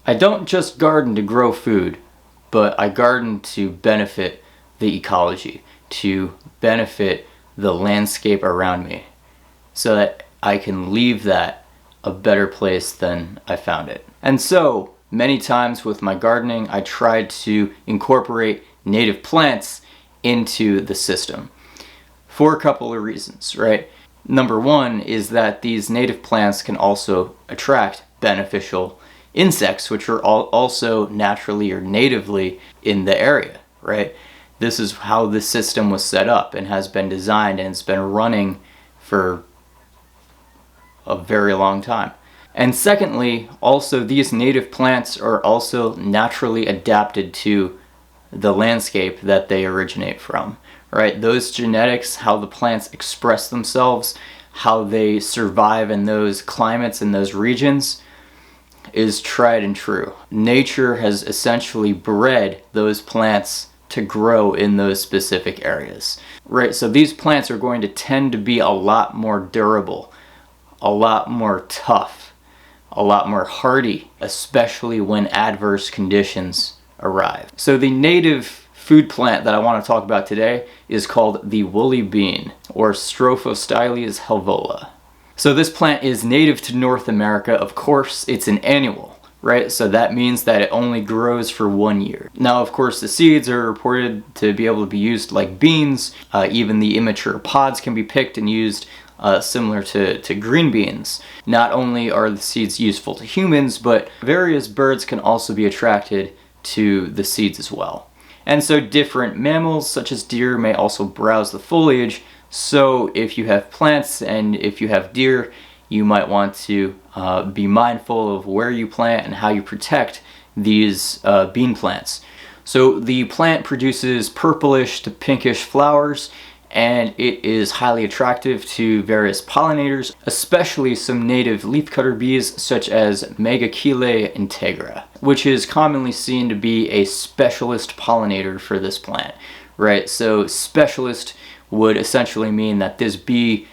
I don't just garden to grow food, but I garden to benefit the ecology, to benefit the landscape around me, so that I can leave that a better place than I found it. And so, many times with my gardening, I tried to incorporate native plants into the system for a couple of reasons, right? Number one is that these native plants can also attract beneficial insects, which are also naturally or natively in the area, right? This is how the system was set up and has been designed, and it's been running for a very long time. And secondly, also these native plants are also naturally adapted to the landscape that they originate from, right? Those genetics, how the plants express themselves, how they survive in those climates and those regions, is tried and true. Nature has essentially bred those plants to grow in those specific areas, right? So these plants are going to tend to be a lot more durable, a lot more tough, a lot more hardy, especially when adverse conditions arrive. So the native food plant that I want to talk about today is called the woolly bean, or Strophostyles helvola. So this plant is native to North America. Of course, it's an annual, right? So that means that it only grows for 1 year. Now, of course, the seeds are reported to be able to be used like beans. Even the immature pods can be picked and used similar to green beans. Not only are the seeds useful to humans, but various birds can also be attracted to the seeds as well. And so different mammals, such as deer, may also browse the foliage. So if you have plants and if you have deer, you might want to be mindful of where you plant and how you protect these bean plants. So the plant produces purplish to pinkish flowers, and it is highly attractive to various pollinators, especially some native leafcutter bees such as Megachile integra, which is commonly seen to be a specialist pollinator for this plant, right? So specialist would essentially mean that this bee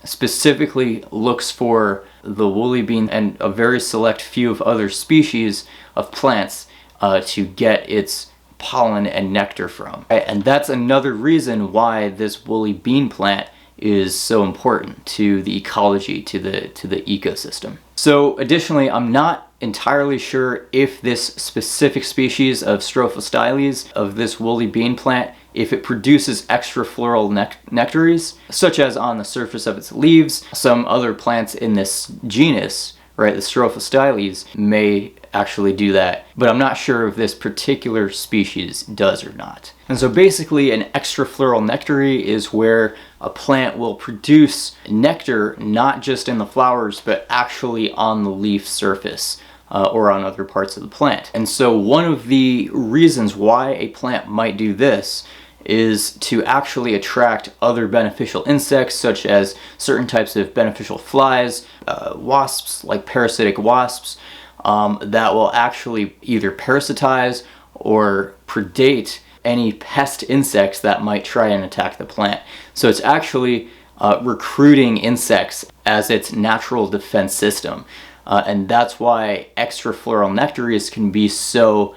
specifically looks for the woolly bean and a very select few of other species of plants to get its pollen and nectar from. And that's another reason why this woolly bean plant is so important to the ecology, to the ecosystem. So additionally, I'm not entirely sure if this specific species of Strophostyles, of this woolly bean plant, if it produces extra floral nectaries, such as on the surface of its leaves. Some other plants in this genus, right, the Strophostyles, may actually do that, but I'm not sure if this particular species does or not. And so basically an extrafloral nectary is where a plant will produce nectar not just in the flowers, but actually on the leaf surface or on other parts of the plant. And so one of the reasons why a plant might do this is to actually attract other beneficial insects, such as certain types of beneficial flies, wasps, like parasitic wasps, that will actually either parasitize or predate any pest insects that might try and attack the plant. So it's actually recruiting insects as its natural defense system. And that's why extrafloral nectaries can be so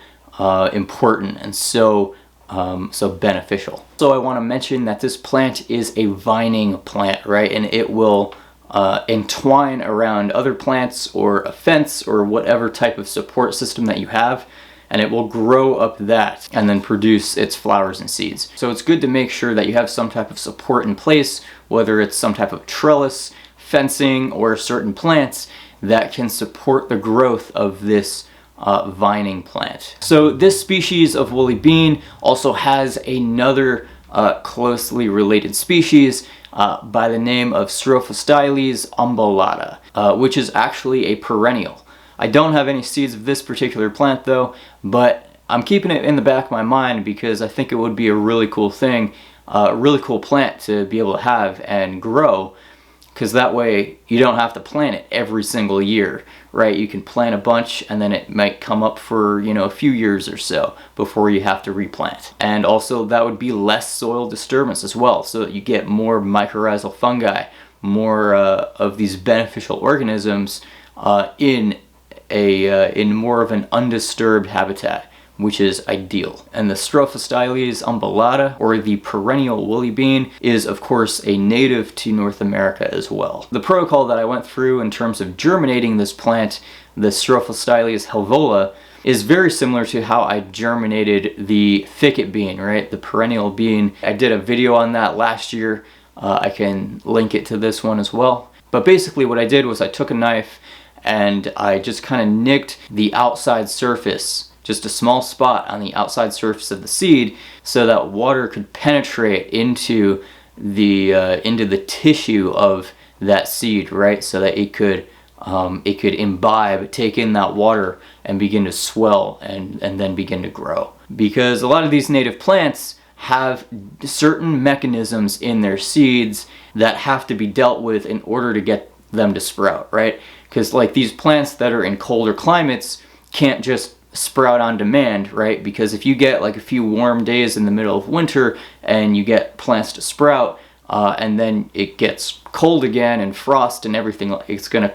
important and so beneficial. So I want to mention that this plant is a vining plant, right? And it will entwine around other plants or a fence or whatever type of support system that you have, and it will grow up that and then produce its flowers and seeds. So it's good to make sure that you have some type of support in place, whether it's some type of trellis, fencing, or certain plants that can support the growth of this vining plant. So this species of woolly bean also has another closely related species by the name of Strophostyles umbellata, which is actually a perennial. I don't have any seeds of this particular plant though, but I'm keeping it in the back of my mind because I think it would be a really cool thing, a really cool plant to be able to have and grow, because that way you don't have to plant it every single year, right? You can plant a bunch and then it might come up for, a few years or so before you have to replant. And also that would be less soil disturbance as well, so that you get more mycorrhizal fungi, more of these beneficial organisms in in more of an undisturbed habitat, which is ideal. And the Strophostyles umbellata, or the perennial woolly bean, is of course a native to North America as well. The protocol that I went through in terms of germinating this plant, the Strophostyles HELVOLA, is very similar to how I germinated the thicket bean, right? The perennial bean. I did a video on that last year. I can link it to this one as well. But basically what I did was I took a knife and I just kind of nicked the outside surface, just a small spot on the outside surface of the seed, so that water could penetrate into the tissue of that seed, right? So that it could imbibe, take in that water and begin to swell and then begin to grow. Because a lot of these native plants have certain mechanisms in their seeds that have to be dealt with in order to get them to sprout, right? Because like these plants that are in colder climates can't just sprout on demand, right? Because if you get like a few warm days in the middle of winter and you get plants to sprout, and then it gets cold again and frost and everything, it's gonna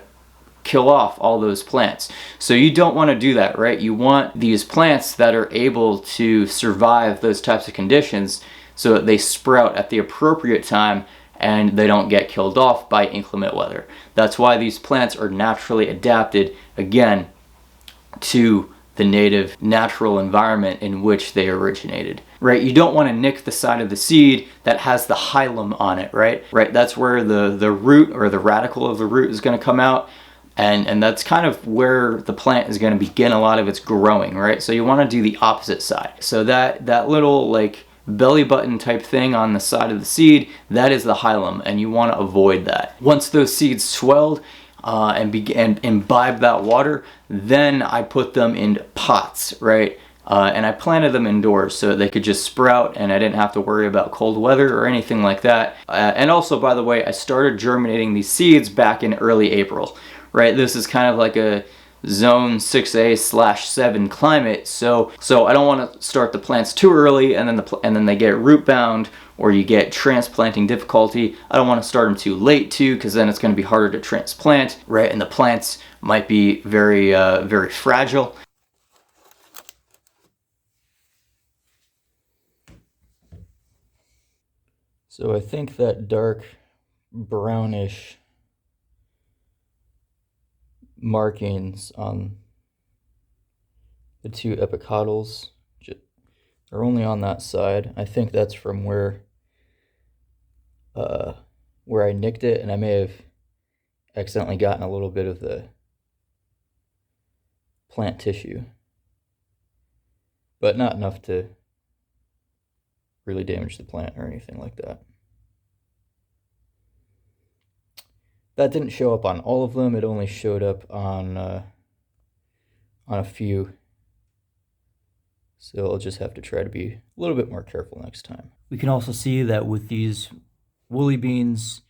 kill off all those plants. So you don't want to do that, right? You want these plants that are able to survive those types of conditions so that they sprout at the appropriate time and they don't get killed off by inclement weather. That's why these plants are naturally adapted, again, to the native natural environment in which they originated, right? You don't want to nick the side of the seed that has the hilum on it, right? Right, that's where the root or the radical of the root is going to come out. And that's kind of where the plant is going to begin a lot of its growing, right? So you want to do the opposite side. So that little like belly button type thing on the side of the seed, that is the hilum, and you want to avoid that. Once those seeds swelled and imbibe that water, then I put them in pots, right? And I planted them indoors so they could just sprout and I didn't have to worry about cold weather or anything like that. And also, by the way, I started germinating these seeds back in early April. Right, this is kind of like a zone 6A/7 climate, so I don't want to start the plants too early and then they get root bound or you get transplanting difficulty. I don't want to start them too late too, because then it's going to be harder to transplant, right? And the plants might be very very fragile. So I think that dark brownish markings on the two epicotals are only on that side. I think that's from where I nicked it, and I may have accidentally gotten a little bit of the plant tissue, but not enough to really damage the plant or anything like that. That didn't show up on all of them. It only showed up on a few. So I'll just have to try to be a little bit more careful next time. We can also see that with these woolly beans,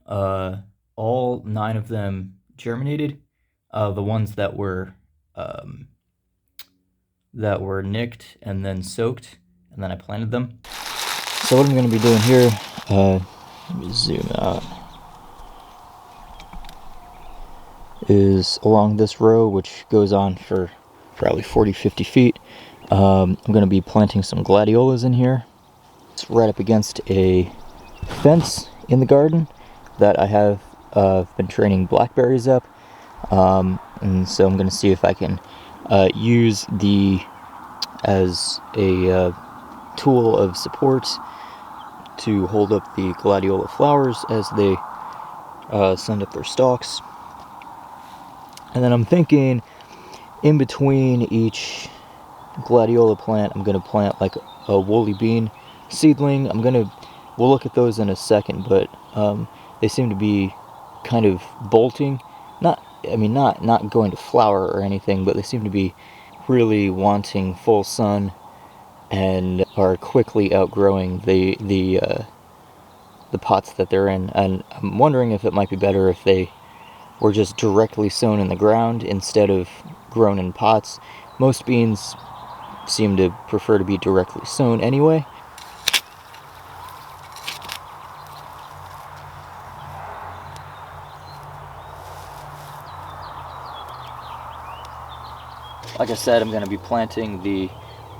all 9 of them germinated. The ones that were nicked and then soaked, and then I planted them. So what I'm going to be doing here, let me zoom out, is along this row, which goes on for probably 40-50 feet. I'm going to be planting some gladiolas in here. It's right up against a fence in the garden that I have been training blackberries up, and so I'm going to see if I can use as a tool of support to hold up the gladiola flowers as they send up their stalks. And then I'm thinking in between each gladiola plant, I'm going to plant like a woolly bean seedling. We'll look at those in a second, but they seem to be kind of bolting. Not going to flower or anything, but they seem to be really wanting full sun and are quickly outgrowing the pots that they're in. And I'm wondering if it might be better if they were just directly sown in the ground instead of grown in pots. Most beans seem to prefer to be directly sown anyway. Like I said, I'm going to be planting the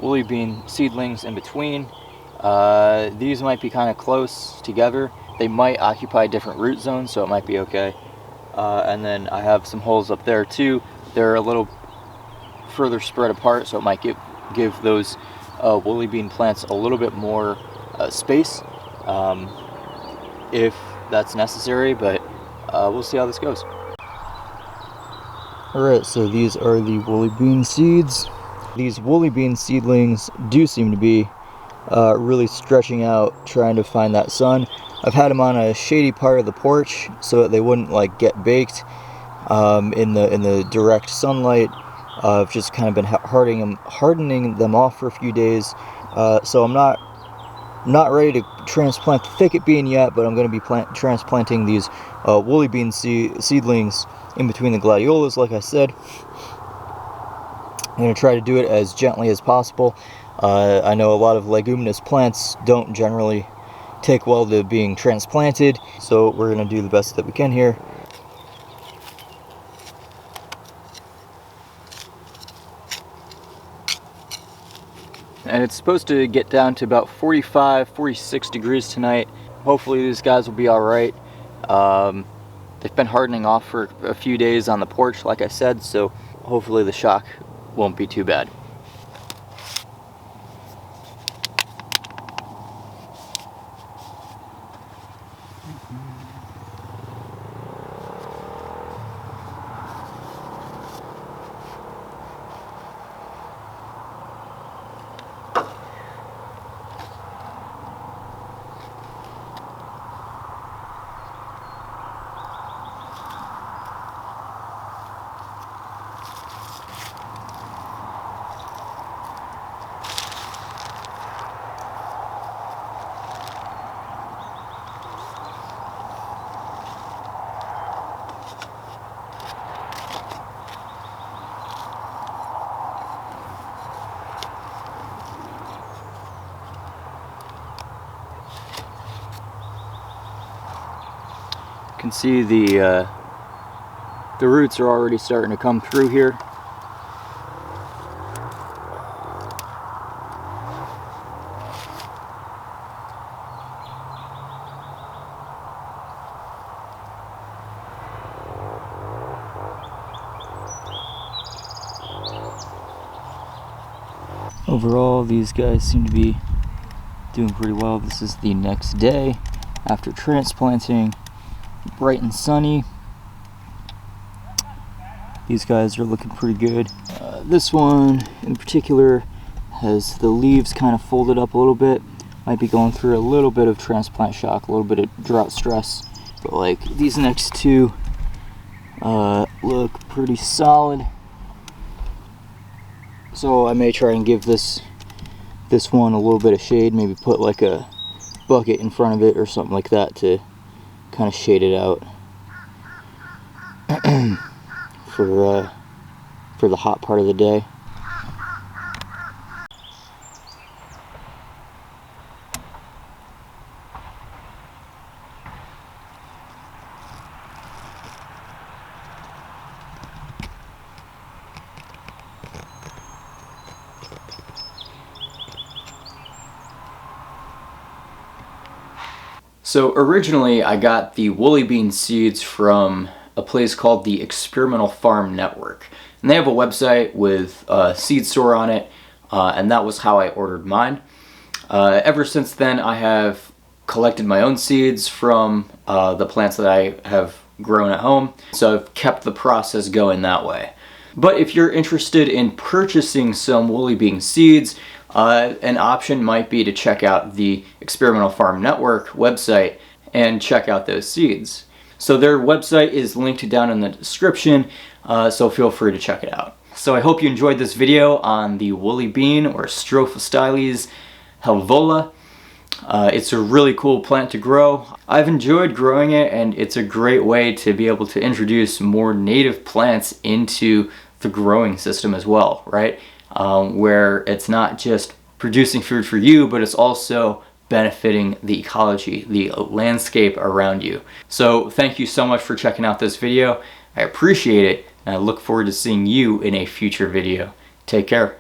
woolly bean seedlings in between. These might be kind of close together. They might occupy different root zones, so it might be okay. And then I have some holes up there too. They're a little further spread apart, so it might give those woolly bean plants a little bit more space if that's necessary, but we'll see how this goes. Alright, so these are the woolly bean seeds. These woolly bean seedlings do seem to be really stretching out, trying to find that sun. I've had them on a shady part of the porch so that they wouldn't like get baked in the direct sunlight. I've just kind of been hardening them off for a few days. So I'm not ready to transplant the thicket bean yet, but I'm going to be transplanting these woolly bean seedlings in between the gladiolas, like I said. I'm going to try to do it as gently as possible. I know a lot of leguminous plants don't generally take well to being transplanted, so we're going to do the best that we can here. And it's supposed to get down to about 45, 46 degrees tonight. Hopefully these guys will be alright. They've been hardening off for a few days on the porch, like I said, so hopefully the shock won't be too bad. You can see the roots are already starting to come through here. Overall, these guys seem to be doing pretty well. This is the next day after transplanting. Bright and sunny. These guys are looking pretty good. This one in particular has the leaves kind of folded up a little bit. Might be going through a little bit of transplant shock, a little bit of drought stress. But like these next two look pretty solid. So I may try and give this one a little bit of shade, maybe put like a bucket in front of it or something like that to kind of shade it out for the hot part of the day. So originally I got the woolly bean seeds from a place called the Experimental Farm Network. And they have a website with a seed store on it, and that was how I ordered mine. Ever since then I have collected my own seeds from the plants that I have grown at home, so I've kept the process going that way. But if you're interested in purchasing some woolly bean seeds, an option might be to check out the Experimental Farm Network website and check out those seeds. So their website is linked down in the description, so feel free to check it out. So I hope you enjoyed this video on the woolly bean, or Strophostyles HELVOLA. It's a really cool plant to grow. I've enjoyed growing it, and it's a great way to be able to introduce more native plants into the growing system as well, right? Where it's not just producing food for you, but it's also benefiting the ecology, the landscape around you. So thank you so much for checking out this video. I appreciate it, and I look forward to seeing you in a future video. Take care.